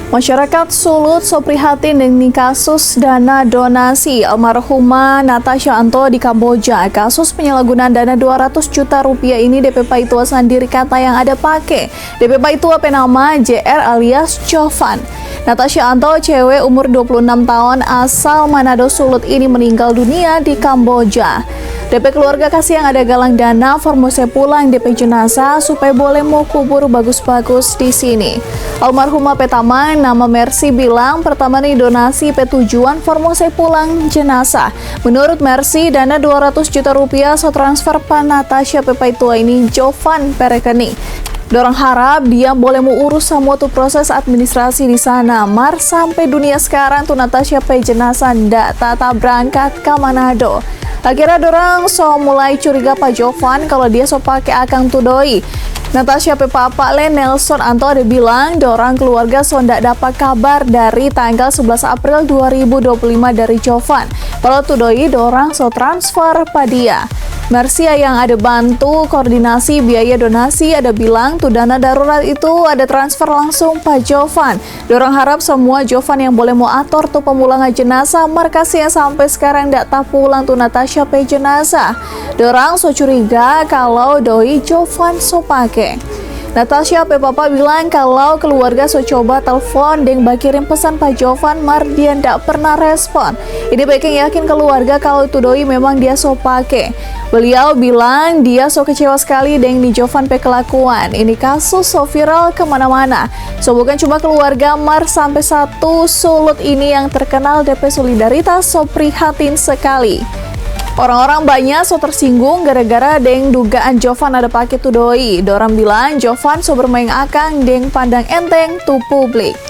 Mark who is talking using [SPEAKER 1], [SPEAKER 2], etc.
[SPEAKER 1] Masyarakat Sulut prihatin dengan kasus dana donasi almarhumah Natasha Anto di Kamboja. Kasus penyalahgunaan dana 200 juta rupiah ini DP Paitua sendiri kata yang ada pakai. DP Paitua penama JR alias Jovan. Natasha Anto, cewek umur 26 tahun asal Manado Sulut ini meninggal dunia di Kamboja. DP keluarga kasih yang ada galang dana formose pulang DP jenazah supaya boleh mau kubur bagus-bagus di sini. Almarhumah petama nama Mercy bilang pertama nih donasi petujuan formose pulang jenazah. Menurut Mercy, dana 200 juta rupiah so transfer pa Natasha Pepaitua ini Jovan perekening. Dorang harap dia boleh mau urus semua tuh proses administrasi di sana. Mar sampai dunia sekarang tuh Natasha pe jenazah ndak tata berangkat ke Manado. Akhirnya dorang so mulai curiga Pak Jovan kalau dia so pakai akang tudoi. Natasha pe papa Le Nelson Anto ada bilang dorang keluarga so ndak dapat kabar dari tanggal 11 April 2025 dari Jovan. Kalau tudoi dorang so transfer pa dia. Mercy yang ada bantu koordinasi biaya donasi ada bilang tuh dana darurat itu ada transfer langsung Pak Jovan. Dorang harap semua Jovan yang boleh mau atur tuh pemulangan jenazah markasnya sampai sekarang ndak tak pulang tuh Natasha pe jenazah. Dorang so curiga kalau doi Jovan so pake. Natasha pe papa bilang kalau keluarga so coba telepon dan kirim pesan Pak Jovan mar dia ndak pernah respon. Ini bikin yakin keluarga kalau itu doi memang dia so pake. Beliau bilang dia so kecewa sekali dengan di Jovan pe kelakuan. Ini kasus so viral kemana-mana. So bukan cuma keluarga mar sampai satu Sulut ini yang terkenal DP Solidaritas so prihatin sekali. Orang-orang banyak so tersinggung gara-gara deng dugaan Jovan ada pakai tu doi. Dorang bilang Jovan so bermain akang deng pandang enteng tu publik.